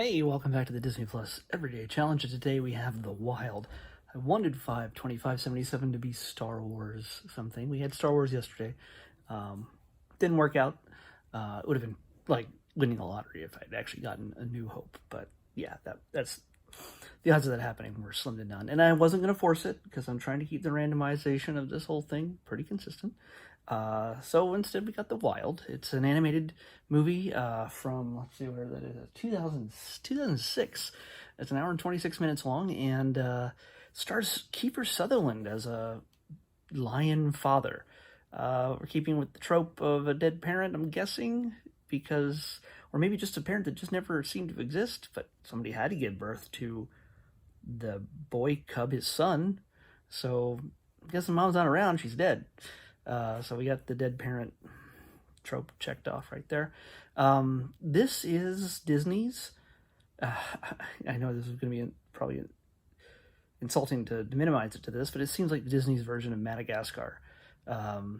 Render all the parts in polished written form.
Hey, welcome back to the Disney Plus Everyday Challenge. And today we have The Wild. I wanted 5/25/77 to be Star Wars something. We had Star Wars yesterday. Didn't work out. It would have been like winning the lottery if I'd actually gotten A New Hope. But yeah, that's the odds of that happening were slim to none. And I wasn't going to force it because I'm trying to keep the randomization of this whole thing pretty consistent. So instead we got The Wild. It's an animated movie from, let's see where that is, 2006. It's an hour and 26 minutes long and stars Kiefer Sutherland as a lion father. We're keeping with the trope of a dead parent, I'm guessing, because, or maybe just a parent that just never seemed to exist, but somebody had to give birth to the boy cub, his son. So I guess the mom's not around, she's dead. So we got the dead parent trope checked off right there. This is Disney's. I know this is going to be probably insulting to minimize it to this, but it seems like Disney's version of Madagascar. The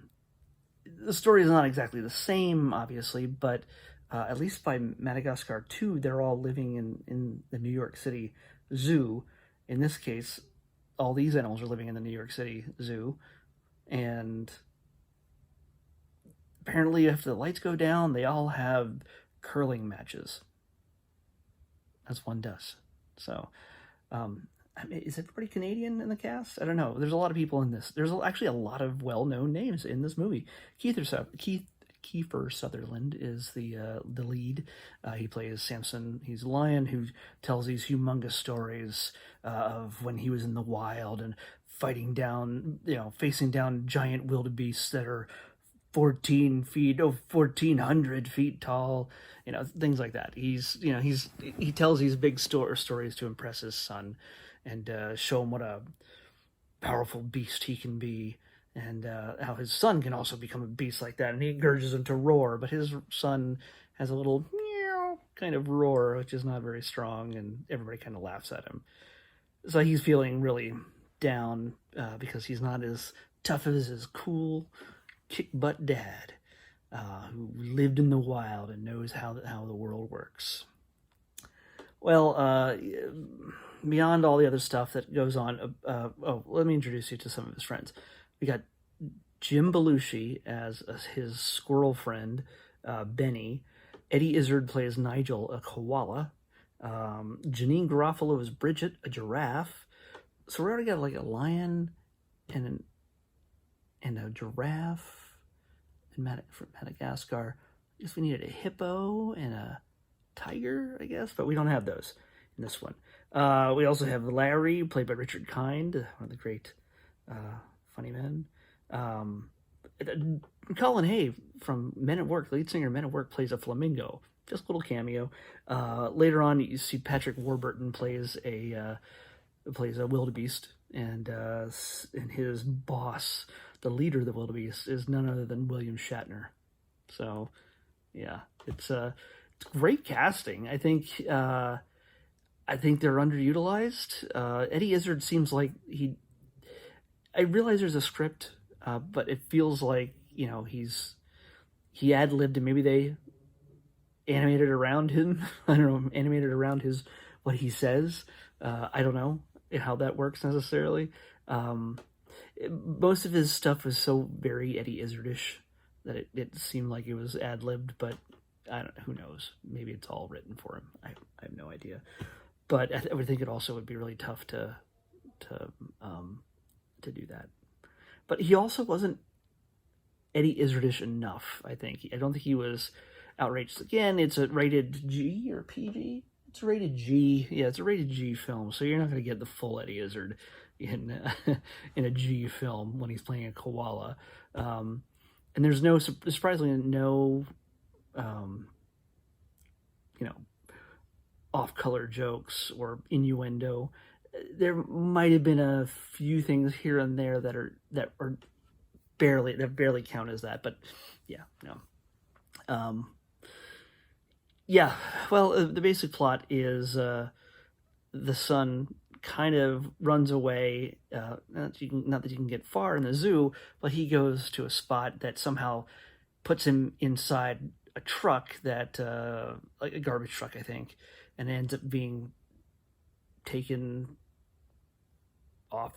story is not exactly the same, obviously, but at least by Madagascar 2, they're all living in the New York City Zoo. In this case, all these animals are living in the New York City Zoo, and apparently if the lights go down, they all have curling matches, as one does. So, is everybody Canadian in the cast? I don't know. There's a lot of people in this. There's actually a lot of well-known names in this movie. Kiefer Sutherland is the lead. He plays Samson. He's a lion who tells these humongous stories of when he was in the wild and fighting down, facing down giant wildebeests that are 1,400 feet tall, things like that. He tells these big stories to impress his son and show him what a powerful beast he can be, and how his son can also become a beast like that. And he encourages him to roar, but his son has a little meow kind of roar, which is not very strong, and everybody kind of laughs at him. So he's feeling really down because he's not as tough as his cool kick-butt dad, who lived in the wild and knows how the world works. Well, beyond all the other stuff that goes on, let me introduce you to some of his friends. We got Jim Belushi as his squirrel friend, Benny. Eddie Izzard plays Nigel, a koala. Janine Garofalo is Bridget, a giraffe. So we already got like a lion and a giraffe from Madagascar. I guess we needed a hippo and a tiger, I guess, but we don't have those in this one. We also have Larry, played by Richard Kind, one of the great funny men. Colin Hay from Men at Work, lead singer of Men at Work, plays a flamingo. Just a little cameo. Later on, you see Patrick Warburton plays a wildebeest, and his boss, the leader of the wildebeest, is none other than William Shatner. So, yeah, it's great casting. I think they're underutilized. Eddie Izzard seems like I realize there's a script, but it feels like he ad-libbed, and maybe they animated around him. I don't know, animated around what he says. I don't know how that works necessarily. Most of his stuff was so very Eddie Izzard-ish that it seemed like it was ad-libbed, but who knows? Maybe it's all written for him. I have no idea. But I would think it also would be really tough to do that. But he also wasn't Eddie Izzard-ish enough, I think. I don't think he was outrageous. Again, it's a rated G or PG? It's rated G. Yeah, it's a rated G film, so you're not going to get the full Eddie Izzard in a G film when he's playing a koala. And there's surprisingly no off-color jokes or innuendo. There might have been a few things here and there that barely count as that, but yeah, no. Yeah, well, the basic plot is the son kind of runs away. Not that you can get far in the zoo, but he goes to a spot that somehow puts him inside a truck that like a garbage truck, I think, and it ends up being taken off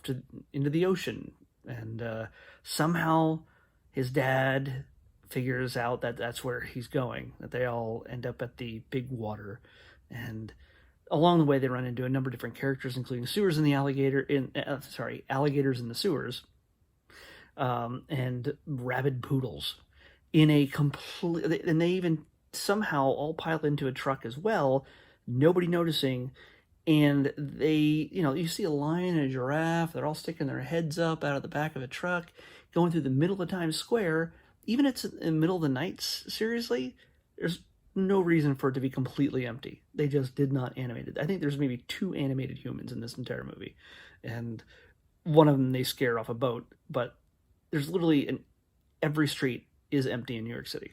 into the ocean, and somehow his dad figures out that that's where he's going. That they all end up at the big water, and along the way they run into a number of different characters, including alligators in the sewers, and rabid poodles in a complete, and they even somehow all pile into a truck as well, nobody noticing. And they, you see a lion and a giraffe, they're all sticking their heads up out of the back of a truck, going through the middle of Times Square. Even it's in the middle of the night, seriously, there's no reason for it to be completely empty. They just did not animate it. I think there's maybe 2 animated humans in this entire movie. And one of them they scare off a boat, but there's literally every street is empty in New York City.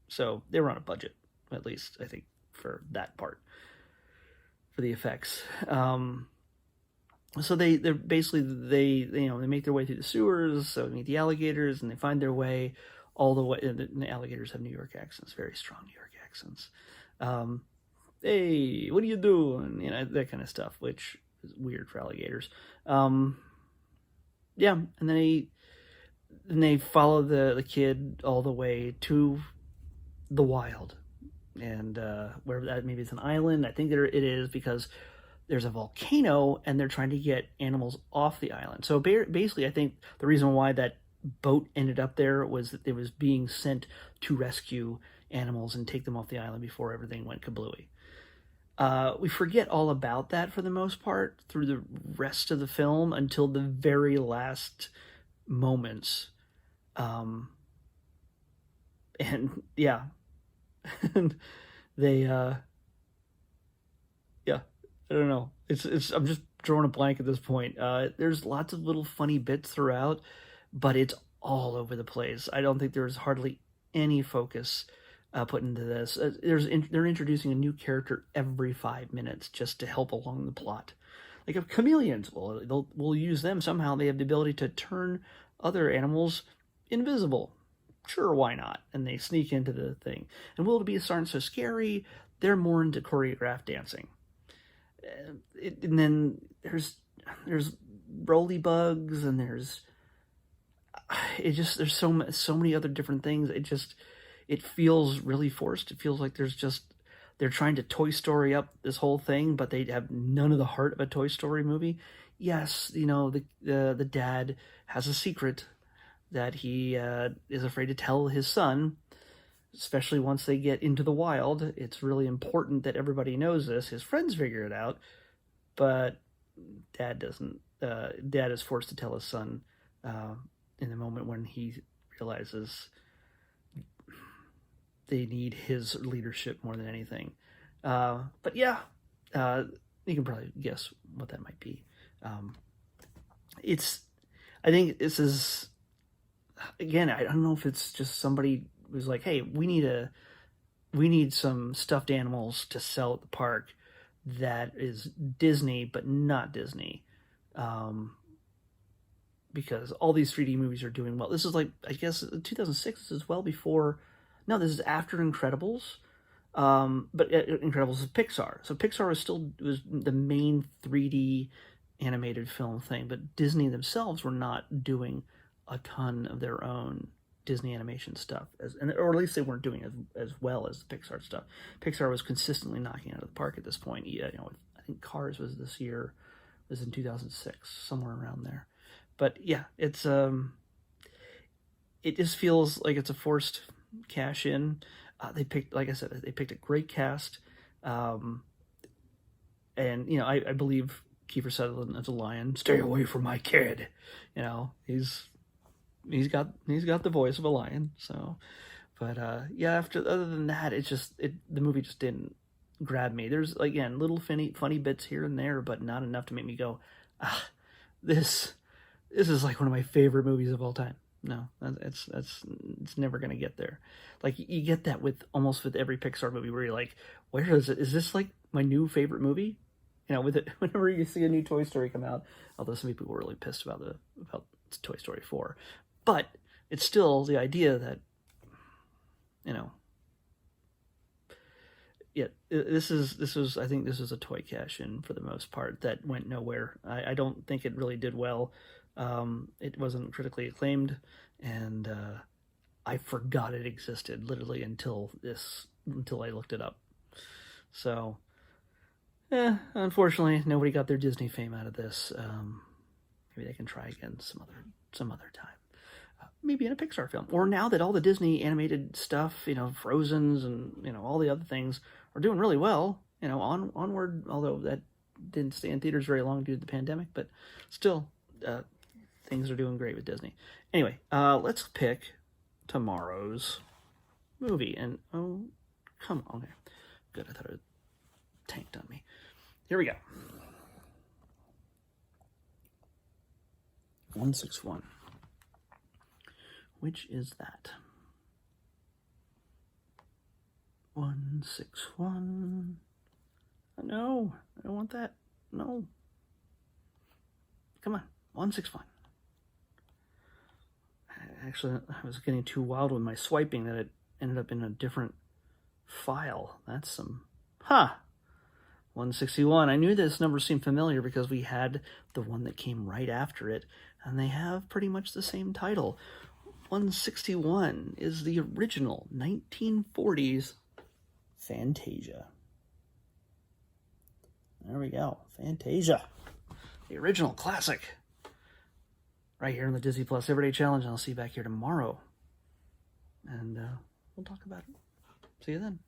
So they were on a budget, at least, I think, for that part, for the effects. So they're basically, they make their way through the sewers, so they meet the alligators, and they find their way all the way, and the alligators have New York accents, very strong New York accents. Hey, what do you do? And, that kind of stuff, which is weird for alligators. Yeah, and then they follow the kid all the way to the wild, and wherever that, maybe it's an island. I think it is, because there's a volcano and they're trying to get animals off the island. So basically, I think the reason why that boat ended up there was that it was being sent to rescue animals and take them off the island before everything went kablooey. We forget all about that for the most part through the rest of the film until the very last moments. And yeah, and they yeah, I don't know. I'm just drawing a blank at this point. There's lots of little funny bits throughout, but it's all over the place. I don't think there's hardly any focus put into this. They're introducing a new character every 5 minutes just to help along the plot. Like if chameleons, we'll use them somehow. They have the ability to turn other animals invisible. Sure, why not? And they sneak into the thing. And wildebeest aren't so scary. They're more into choreographed dancing. And then there's roly bugs, and there's so many other different things. It feels really forced. It feels like they're trying to Toy Story up this whole thing, but they have none of the heart of a Toy Story movie. Yes, the dad has a secret that he is afraid to tell his son, especially once they get into the wild. It's really important that everybody knows this. His friends figure it out, but dad doesn't. Dad is forced to tell his son in the moment when he realizes they need his leadership more than anything. But yeah, you can probably guess what that might be. I think this is, again, I don't know if it's just somebody was like, hey, we need some stuffed animals to sell at the park that is Disney but not Disney, because all these 3D movies are doing well. This is like, I guess 2006. This is well before. No, this is after Incredibles. But Incredibles is Pixar, so Pixar was the main 3D animated film thing, but Disney themselves were not doing a ton of their own Disney animation stuff, or at least they weren't doing as well as the Pixar stuff. Pixar was consistently knocking it out of the park at this point. I think Cars was this year, was in 2006, somewhere around there. But yeah, it just feels like it's a forced cash in. They picked, like I said, they picked a great cast, and I believe Kiefer Sutherland as a lion. Stay away from my kid. He's got the voice of a lion. So, but yeah. Other than that, the movie just didn't grab me. There's, again, little funny bits here and there, but not enough to make me go, this is like one of my favorite movies of all time. No, it's never gonna get there. Like, you get that with every Pixar movie where you're like, where is it? Is this like my new favorite movie? With it, whenever you see a new Toy Story come out, although some people were really pissed about Toy Story 4, but it's still the idea that yeah, this was I think this was a toy cash-in for the most part that went nowhere. I don't think it really did well. It wasn't critically acclaimed, and I forgot it existed literally until I looked it up. So, unfortunately, nobody got their Disney fame out of this. Maybe they can try again some other time. Maybe in a Pixar film. Or now that all the Disney animated stuff, Frozen's and, all the other things are doing really well, onward, although that didn't stay in theaters very long due to the pandemic, but still, things are doing great with Disney. Anyway, let's pick tomorrow's movie. And, oh, come on. Okay. Good, I thought it tanked on me. Here we go. 161. Which is that? 161. No, I don't want that. No. Come on, 161. Actually, I was getting too wild with my swiping that it ended up in a different file. That's some... 161. I knew this number seemed familiar because we had the one that came right after it, and they have pretty much the same title. 161 is the original 1940s Fantasia. There we go. Fantasia. The original classic. Right here in the Disney Plus Everyday Challenge. And I'll see you back here tomorrow. And we'll talk about it. See you then.